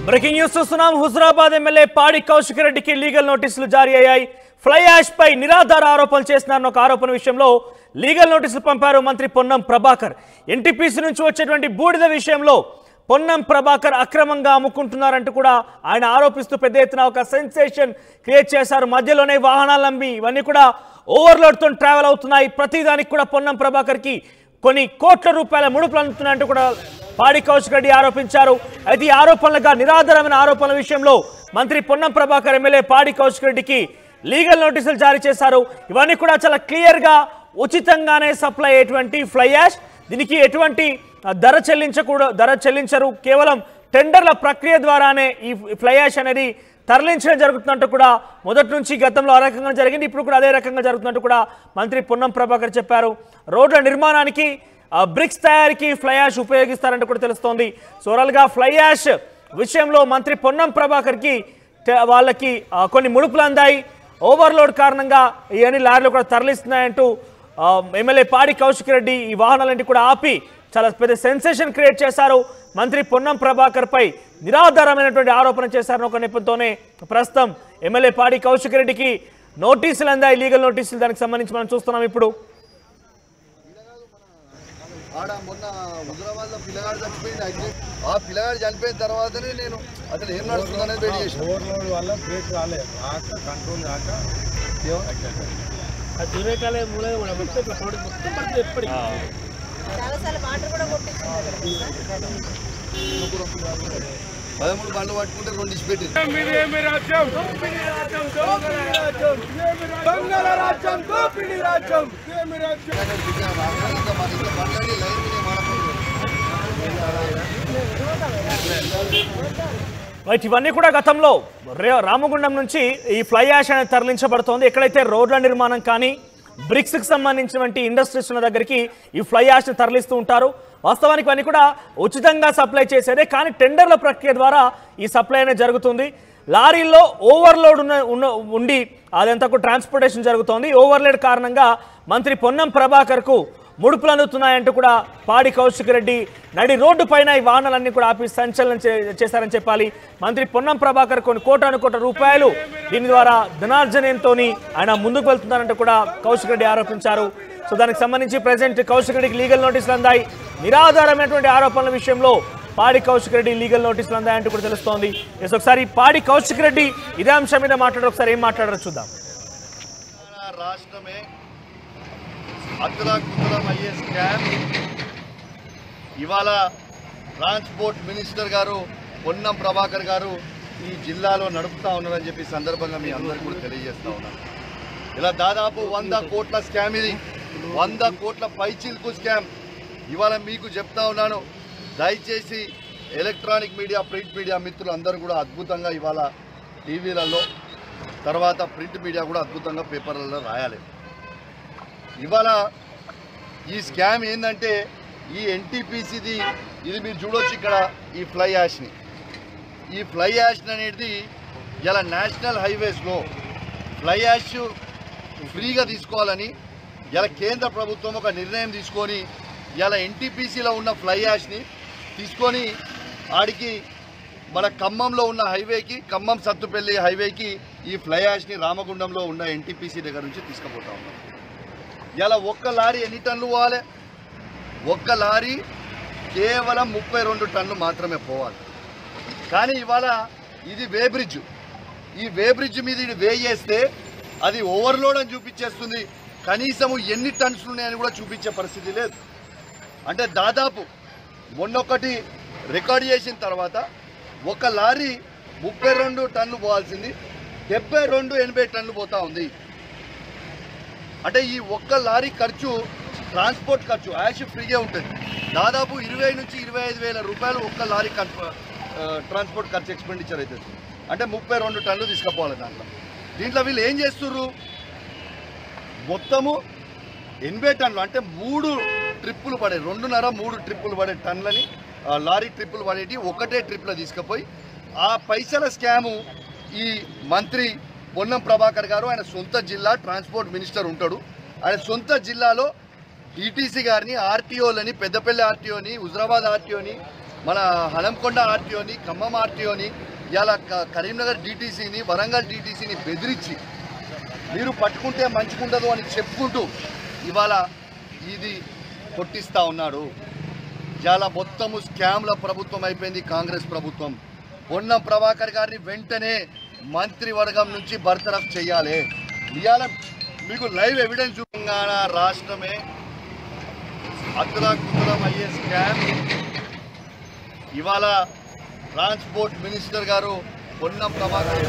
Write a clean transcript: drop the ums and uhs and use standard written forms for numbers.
Breaking news చూస్తున్నాం. Huzurabad MLA పాడి కౌశిక్ రెడ్డికి లీగల్ నోటీసులు జారీ అయ్యాయి. ఫ్లై యాష్ పై నిరాధార ఆరోపణలు చేస్తున్నారన్న ఒక ఆరోపణ విషయంలో లీగల్ నోటీసులు పంపారు మంత్రి పొన్నం ప్రభాకర్. ఎన్టీపీసీ నుంచి వచ్చేటువంటి బూడిద విషయంలో పొన్నం ప్రభాకర్ అక్రమంగా అమ్ముకుంటున్నారంటూ కూడా ఆయన ఆరోపిస్తూ పెద్ద ఎత్తున ఒక సెన్సేషన్ క్రియేట్ చేశారు. మధ్యలోనే వాహనాలు అమ్మి ఇవన్నీ కూడా ఓవర్లోడ్తో ట్రావెల్ అవుతున్నాయి. ప్రతిదానికి కూడా పొన్నం ప్రభాకర్కి కొన్ని కోట్ల రూపాయల ముడుపులు అందుతున్నాయంటూ కూడా పాడి కౌశిక్ రెడ్డి ఆరోపించారు. అయితే ఈ ఆరోపణలుగా నిరాధారమైన ఆరోపణల విషయంలో మంత్రి పొన్నం ప్రభాకర్ ఎమ్మెల్యే పాడి కౌశిక్ రెడ్డికి లీగల్ నోటీసులు జారీ చేశారు. ఇవన్నీ కూడా చాలా క్లియర్గా ఉచితంగానే సప్లై అయ్యేటువంటి ఫ్లై యాష్, దీనికి ఎటువంటి ధర చెల్లించరు. కేవలం టెండర్ల ప్రక్రియ ద్వారానే ఈ ఫ్లై యాష్ అనేది తరలించడం జరుగుతున్నట్టు కూడా మొదటి నుంచి గతంలో ఆ రకంగా జరిగింది, ఇప్పుడు కూడా అదే రకంగా జరుగుతున్నట్టు కూడా మంత్రి పొన్నం ప్రభాకర్ చెప్పారు. రోడ్ల నిర్మాణానికి బ్రిక్స్ తయారీకి ఫ్లై యాష్ ఉపయోగిస్తారంటూ కూడా తెలుస్తోంది. ఓవరాల్గా ఫ్లై యాష్ విషయంలో మంత్రి పొన్నం ప్రభాకర్కి వాళ్ళకి కొన్ని ముడుపులు అందాయి. ఓవర్లోడ్ కారణంగా ఇవన్నీ లారీలు కూడా తరలిస్తున్నాయంటూ ఎమ్మెల్యే పాడి కౌశిక్ రెడ్డి ఈ వాహనాలన్నీ కూడా ఆపి చాలా పెద్ద సెన్సేషన్ క్రియేట్ చేశారు. మంత్రి పొన్నం ప్రభాకర్ పై నిరాధారమైనటువంటి ఆరోపణ చేశారని ఒక నేపథ్యంతోనే ప్రస్తుతం ఎమ్మెల్యే పాడి కౌశిక్ రెడ్డికి నోటీసులు అందాయి, లీగల్ నోటీసులు. దానికి సంబంధించి మనం చూస్తున్నాం ఇప్పుడు. మొన్న హుజరాబాద్లో పిల్లగాడు చచ్చిపోయింది. ఆ పిల్లగాడు చనిపోయిన తర్వాతనే నేను అసలు ఏం నడుస్తుందనేది వెయిట్ చేసి ఓవర్లోడ్ వల్ల బ్రేక్ రాలేదు, కంట్రోల్ కాక పదమూడు బండ్లు పట్టుకుంటే 2 ఇచ్చి పెట్టి ఇవన్నీ కూడా గతంలో రామగుండం నుంచి ఈ ఫ్లై యాష్ అనేది తరలించబడుతోంది. ఎక్కడైతే రోడ్ల నిర్మాణం కానీ బ్రిక్స్కి సంబంధించినటువంటి ఇండస్ట్రీస్ ఉన్న దగ్గరికి ఈ ఫ్లై యాష్ని తరలిస్తూ ఉంటారు. వాస్తవానికి అన్నీ కూడా ఉచితంగా సప్లై చేసేదే, కానీ టెండర్ల ప్రక్రియ ద్వారా ఈ సప్లై అనేది జరుగుతుంది. లారీల్లో ఓవర్లోడ్ ఉండి అదంతా కూడా ట్రాన్స్పోర్టేషన్ జరుగుతోంది. ఓవర్లోడ్ కారణంగా మంత్రి పొన్నం ప్రభాకర్కు ముడుపులు అందుతున్నాయంటూ కూడా పాడి కౌశిక్ రెడ్డి నడి రోడ్డు పైన ఈ వాహనాలన్నీ కూడా ఆపి సంచలనం చేశారని చెప్పాలి. మంత్రి పొన్నం ప్రభాకర్ కొన్ని కోట్ల రూపాయలు దీని ద్వారా ధనార్జనంతో ఆయన ముందుకు వెళ్తున్నారంటూ కూడా కౌశిక్ రెడ్డి ఆరోపించారు. సో దానికి సంబంధించి ప్రెసిడెంట్ కౌశిక్ రెడ్డికి లీగల్ నోటీసులు అందాయి. నిరాధారమైనటువంటి ఆరోపణల విషయంలో పాడి కౌశిక్ రెడ్డి లీగల్ నోటీసులు అందాయంటూ కూడా తెలుస్తోంది. ఒకసారి పాడి కౌశిక్ రెడ్డి ఇదే అంశం మీద మాట్లాడారు, ఒకసారి ఏం మాట్లాడారో చూద్దాం. రాష్ట్రమే అతలాకుతలం అయ్యే స్కామ్ ఇవాళ ట్రాన్స్పోర్ట్ మినిస్టర్ గారు పొన్నం ప్రభాకర్ గారు ఈ జిల్లాలో నడుపుతా ఉన్నారని చెప్పి సందర్భంగా మీ అందరికీ కూడా తెలియజేస్తా ఉన్నాను. ఇలా దాదాపు 100 కోట్ల స్కామ్, ఇది 100 కోట్ల పైచిల్కు స్కామ్. ఇవాళ మీకు చెప్తా ఉన్నాను, దయచేసి ఎలక్ట్రానిక్ మీడియా, ప్రింట్ మీడియా మిత్రులు అందరూ కూడా అద్భుతంగా ఇవాళ టీవీలలో, తర్వాత ప్రింట్ మీడియా కూడా అద్భుతంగా పేపర్లలో రాయాలి. ఇవాళ ఈ స్కామ్ ఏంటంటే ఈ ఎన్టీపీసీది, ఇది మీరు చూడొచ్చు ఇక్కడ ఈ ఫ్లై యాష్ని. ఈ ఫ్లై యాష్ అనేది ఇలా నేషనల్ హైవేస్లో ఫ్లై యాష్ ఫ్రీగా తీసుకోవాలని ఇలా కేంద్ర ప్రభుత్వం ఒక నిర్ణయం తీసుకొని ఇలా ఎన్టీపీసీలో ఉన్న ఫ్లై యాష్ని తీసుకొని ఆడికి మన ఖమ్మంలో ఉన్న హైవేకి, ఖమ్మం సత్తుపల్లి హైవేకి ఈ ఫ్లై యాష్ని రామగుండంలో ఉన్న ఎన్టీపీసీ దగ్గర నుంచి తీసుకుపోతా ఉన్నాం. ఇలా ఒక్క లారీ ఎన్ని టన్నులు పోవాలి? ఒక్క లారీ కేవలం 32 టన్నులు మాత్రమే పోవాలి. కానీ ఇవాళ ఇది వే బ్రిడ్జ్, ఈ వే బ్రిడ్జ్ మీద ఇది వే చేస్తే అది ఓవర్లోడ్ అని చూపించేస్తుంది. కనీసము ఎన్ని టన్స్ ఉన్నాయని కూడా చూపించే పరిస్థితి లేదు. అంటే దాదాపు మొన్నొకటి రికార్డ్ చేసిన తర్వాత ఒక లారీ 32 టన్నులు పోవాల్సింది 72-80 టన్నులు పోతా ఉంది. అంటే ఈ ఒక్క లారీ ఖర్చు, ట్రాన్స్పోర్ట్ ఖర్చు యాష్ ఫ్రీగా ఉంటుంది. దాదాపు 20 నుంచి 25 వేల రూపాయలు ఒక్క లారీ ట్రాన్స్పోర్ట్ ఖర్చు ఎక్స్పెండిచర్ అవుతుంది. అంటే 32 టన్నులు తీసుకుపోవాలి. దీంట్లో వీళ్ళు ఏం చేస్తుర్రు, మొత్తము 80 టన్నులు అంటే 3 ట్రిప్పులు పడే, 2.5-3 ట్రిప్పులు పడే టన్నులని లారీ ట్రిప్పులు పడేటి ఒకటే ట్రిప్లో తీసుకుపోయి ఆ పైసల స్కాము ఈ మంత్రి పొన్నం ప్రభాకర్ గారు, ఆయన సొంత జిల్లా ట్రాన్స్పోర్ట్ మినిస్టర్ ఉంటాడు, ఆయన సొంత జిల్లాలో డీటీసీ గారిని, ఆర్టీఓలని, పెద్దపల్లి ఆర్టీఓని, హుజరాబాద్ ఆర్టీఓని మన హనంకొండ ఆర్టీఓని, ఖమ్మం ఆర్టీఓని, ఇలా కరీంనగర్ డీటీసీని, వరంగల్ డీటీసీని బెదిరించి మీరు పట్టుకుంటే మంచుకుండదు అని చెప్పుకుంటూ ఇవాళ ఇది కొట్టిస్తూ ఉన్నాడు. ఇలా మొత్తము స్కామ్ల ప్రభుత్వం అయిపోయింది కాంగ్రెస్ ప్రభుత్వం. పొన్నం ప్రభాకర్ గారిని వెంటనే మంత్రివర్గం నుంచి బర్తరఫ్ చేయాలి. ఇవాళ మీకు లైవ్ ఎవిడెన్స్ తెలంగాణ రాష్ట్రమే అతురాకుతురం అయ్యే స్కామ్. ఇవాళ ట్రాన్స్పోర్ట్ మినిస్టర్ గారు పొన్నం ప్రభాకర్